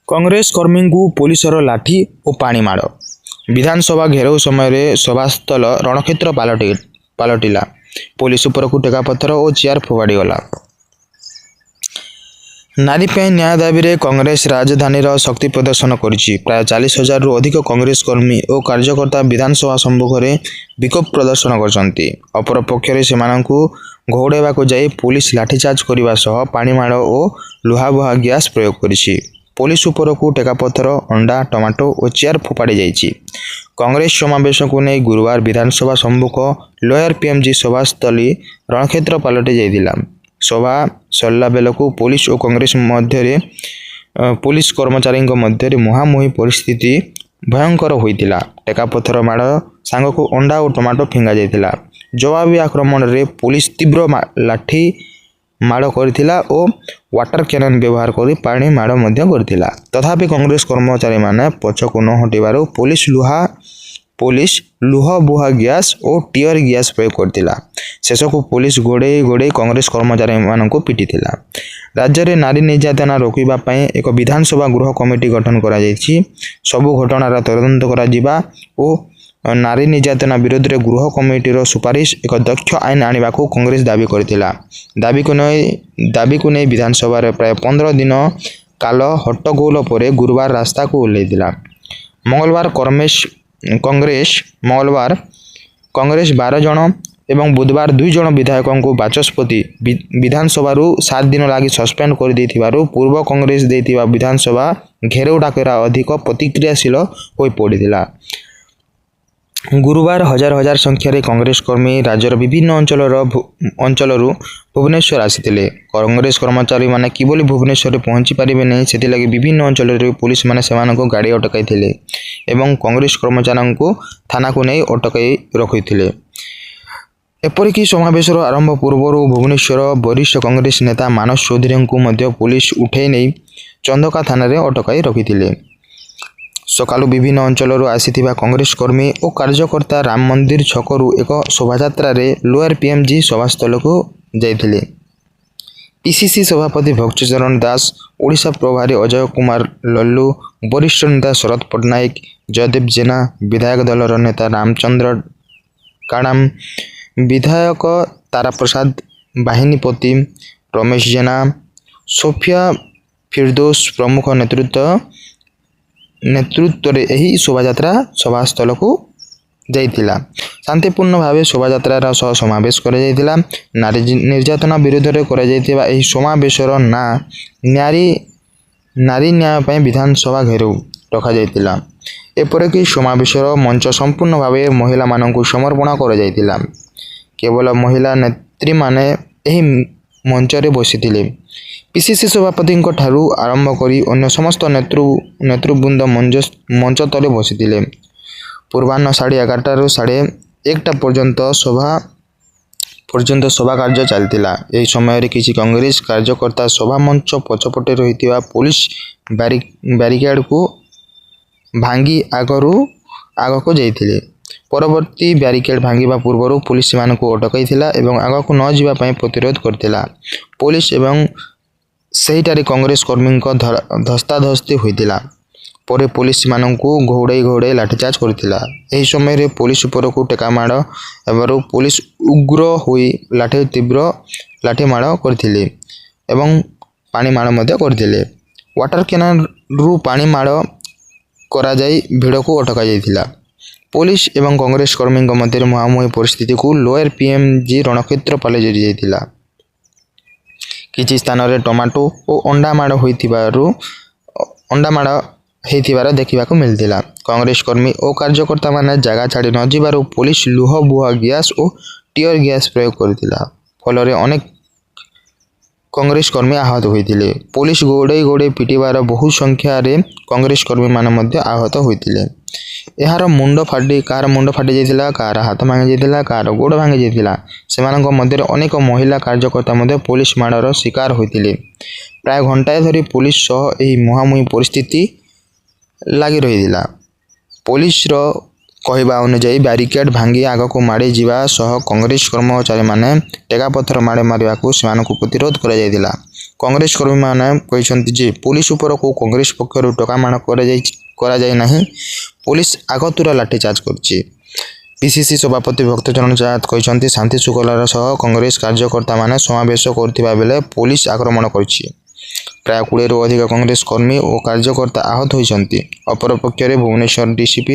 कांग्रेस कर्मी को पुलिसर लाठी और पानी माड़। विधानसभा घेराव समय सभास्थल रणक्षेत्र पलटिला। पुलिस उपरकू टेकापथर और चेयर फोपाड़ी गला। नारी पे न्याय दाबी रे कांग्रेस राजधानी शक्ति प्रदर्शन करिछि। प्राय 40,000 रु अधिक कांग्रेस कर्मी और कार्यकर्ता विधानसभा सम्मुखें विक्षोभ प्रदर्शन करछन्ति। अपर पक्षरे सेमानंकु घौड़ाइबाकु जाई पुलिस लाठीचार्ज करने सह पानीमाड़ और लुहाबुहा गैस प्रयोग करिछि। पुलिस उपरकू टेकापथर, अंडा, टमाटो और चेयर फोपाड़ी जाइछि। कांग्रेस समावेश को नहीं गुरुवार विधानसभा सम्मुख लोयर पीएमजी सभास्थली रणक्षेत्र पलटि जाइथिला। सभा सरला बेलकू पुलिस और कांग्रेस मध्य पुलिस कर्मचारी मध्य मुहांमुही परिस्थिति भयंकर होइतिला। टेकापथर माड़ सांगकू अंडा और टमाटो फिंगा जाइथिला। जवाबी आक्रमण रे पुलिस तीव्र लाठी माड़ करथिला और वाटर कैनन व्यवहार करी पानी माड़ मध्य करथिला। तथापि कांग्रेस कर्मचारी माने पछकू न हटिबारु पुलिस लुहबुहा गैस और टीयर गैस प्रयोग करथिला। शेषकू पुलिस गोड़े गोड़े कांग्रेस कर्मचारी मानकू पिटिथिला। राज्य में नारी निर्यातना रोकवा एक विधानसभा गृह कमिटी गठन करा जायछि। सबु घटनार तदंत करा जिबा और नारी निर्यातना विरोध में गृह कमिटीर सुपारिश एक दक्ष आईन आने को कांग्रेस दाबी करथिला। दाबी को नहीं विधानसभा प्राय 15 दिन काल हट्टगोल पर गुरुवार रास्ता को ओह्लैथिला। मंगलवार कांग्रेस 12 जन एवं बुधवार 2 जन विधायकों को बाचस्पति विधानसभा 7 दिन लगी सस्पेंड कर देथिबारु पूर्व कांग्रेस देथिबा विधानसभा घेराव डाकरा अधिक प्रतिक्रियाशील हो पड़िथिला। गुरुवार हजार हजार संख्यार कांग्रेस कर्मी राज्यर विभिन्न अंचल भुवनेश्वर आसीथिले। कांग्रेस कर्मचारी माने किबोली भुवनेश्वर पहुंची पारिबे नहीं सेथिलागि विभिन्न अंचल पुलिस माने सेमानक गाड़ी अटकाइथिले एवं कांग्रेस कर्मचारी को थाना को नहीं अटकाई रखिथिले। एपरिक समावेशर आरंभ पूर्व भुवनेश्वर वरिष्ठ कांग्रेस नेता मानस चौधरी को मध्य पुलिस उठे नहीं चंदका थाना रे अटकाई रखिथिले। सकालू विभिन्न अंचल आसीथिबा कांग्रेस कर्मी और कार्यकर्ता राम मंदिर छकरू एक शोभायात्रा रे लोअर पीएमजी सभास्थल को जाइथिले। पीसीसी सभापति भक्तचरण दास, ओडिशा प्रभारी अजय कुमार लल्लू, वरिष्ठ नेता शरद पट्टनायक, जयदेव जेना, विधायक दलर नेता रामचंद्र काड़ाम, विधायक तारा प्रसाद बाहिनीपति, रमेश जेना, सोफिया फिरदौस प्रमुख नेतृत्व रे एही शोभायात्रा सभास्थल को जाइथिला। शांतिपूर्ण भाव शोभायात्रा सह समावेश करा जाइथिला। नारी निर्यातना विरोध में करा जाइथिबा एही समावेशर ना नारी न्याय पय विधानसभा घेराव रखा जाइथिला। एपरिक समावेशर मंच संपूर्ण भाव महिला मानकू समर्पण करा जाइथिला। केवल महिला नेत्री माने एही मंच रे बसिथिले। पीसीसी सभापति ठारू आरंभ करी अन्य समस्त नेतृवृंद मंच तले बसिथिले। पूर्वाह्न 11:30 रु 1:30 पर्यंत सभा कार्य चलतिला। एही समय किसी कांग्रेस कार्यकर्ता सभा मंच पछपटे रहितिबा पुलिस बैरिकेड को भांगी आगको जाइथिले। परवर्ती बैरिकेड भांगिबा पूर्व पुलिस मानकू अटकाइथिला एवं आगको न जिबा पय प्रतिरोध करथिला। पुलिस एवं सेहिटारी कांग्रेस कर्मी धस्ताधस्ती होइतिला। परे पुलिस मानकू घौड़ाई लाठीचार्ज करथिला। एही समय रे पुलिस उपरकू टेकामाड़ एवं पुलिस उग्र होई तीव्र लाठी माड़ करथिले एवं पानी माड़ मध्य करथिले। वाटर कैनन रु पानी माड़ करा जाई भिड़ को अटका जाइथिला। पुलिस एवं कांग्रेस कर्मी मध्य मुहांमुही परिस्थिति को लोअर पीएमजी रणक्षेत्र पलटि जाइथिला। किछि स्थान रे टमाटो और अंडा माड़ होइथिबार देखिबाकू मिलथिला। कांग्रेस कर्मी और कार्यकर्ता माने जगह छाड़ी न जिबारु पुलिस लुहबुहा गैस और टीयर गैस प्रयोग करथिला। फल अनेक कांग्रेस कर्मी आहत होइथिले। पुलिस गोड़े पिटिबार बहु संख्या रे कांग्रेस कर्मी माने मध्य आहत होइथिले। एहार मुंड फाटी जाइथिला, कार हाथ भांगी जाइथिला, कार गोड़ भांगी जाइथिला। सेमानक मध्य अनेक महिला कार्यकर्ता मध्य पुलिस माड़र शिकार होइथिले। प्राय घंटाए धरी पुलिस सह एही मुहांमुही परिस्थिति लगी रहिथिला। पुलिस कहवा अनुसार बैरिकेड भांगी आग को माड़ी जीवा सह कांग्रेस कर्मचारी माने टेकापथर माड़े मारिबाकू सेमानकू प्रतिरोध करा जाइथिला। କଂଗ୍ରେସ କର୍ମୀମାନେ କହିଛନ୍ତି ଯେ ପୁଲିସ ଉପରକୁ କଂଗ୍ରେସ ପକ୍ଷରୁ ଟକାମାଣ କରାଯାଇ ନାହିଁ। ପୁଲିସ ଆଗତୁରା ଲାଠିଚାର୍ଜ କରିଛି। ପିସିସି ସଭାପତି ଭକ୍ତଚରଣ ଚାହାତ କହିଛନ୍ତି ଶାନ୍ତି ଶୃଙ୍ଖଳାର ସହ କଂଗ୍ରେସ କାର୍ଯ୍ୟକର୍ତ୍ତାମାନେ ସମାବେଶ କରୁଥିବା ବେଳେ ପୁଲିସ ଆକ୍ରମଣ କରିଛି। ପ୍ରାୟ 20ରୁ ଅଧିକ କଂଗ୍ରେସ କର୍ମୀ ଓ କାର୍ଯ୍ୟକର୍ତ୍ତା ଆହତ ହୋଇଛନ୍ତି। ଅପରପକ୍ଷରେ ଭୁବନେଶ୍ୱର ଡିସିପି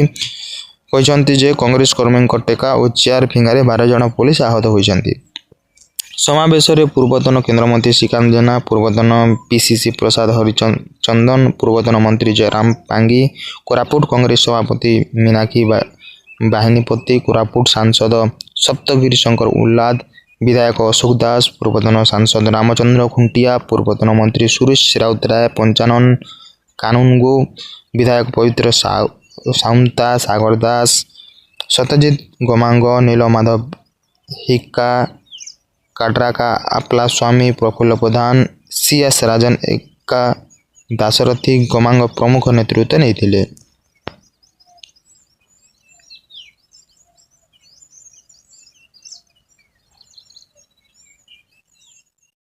କହିଛନ୍ତି ଯେ କଂଗ୍ରେସ କର୍ମୀଙ୍କ ଟେକା ଓ ଚେୟାର ଫିଙ୍ଗାରେ 12 ଜଣ ପୁଲିସ ଆହତ ହୋଇଛନ୍ତି। ସମାବେଶରେ ପୂର୍ବତନ କେନ୍ଦ୍ରମନ୍ତ୍ରୀ ଶ୍ରୀକାନ୍ତ ଜେନା, ପୂର୍ବତନ ପିସିସି ପ୍ରସାଦ ହରିଚନ୍ଦନ, ପୂର୍ବତନ ମନ୍ତ୍ରୀ ଜୟରାମ ପାଙ୍ଗି, କୋରାପୁଟ କଂଗ୍ରେସ ସଭାପତି ମୀନାକ୍ଷୀ ବାହିନୀପତି, କୋରାପୁଟ ସାଂସଦ ସପ୍ତଗିରି ଶଙ୍କର ଉଲ୍ଲାଦ, ବିଧାୟକ ଅଶୋକ ଦାସ, ପୂର୍ବତନ ସାଂସଦ ରାମଚନ୍ଦ୍ର ଖୁଣ୍ଟିଆ, ପୂର୍ବତନ ମନ୍ତ୍ରୀ ସୁରେଶ ରାଉତରାୟ, ପଞ୍ଚାନନ କାନୁନଗୋ, ବିଧାୟକ ପବିତ୍ର ସାଉନ୍ତା, ସାଗର ଦାସ, ସତ୍ୟଜିତ ଗମାଙ୍ଗ, ନୀଳମାଧବ ହିକା, କାଟ୍ରାକା ଆପଲା ସ୍ୱାମୀ, ପ୍ରଫୁଲ୍ଲ ପ୍ରଧାନ, ସିଏସ୍ ରାଜନ ଏକା, ଦାଶରଥୀ ଗମାଙ୍ଗ ପ୍ରମୁଖ ନେତୃତ୍ୱ ନେଇଥିଲେ।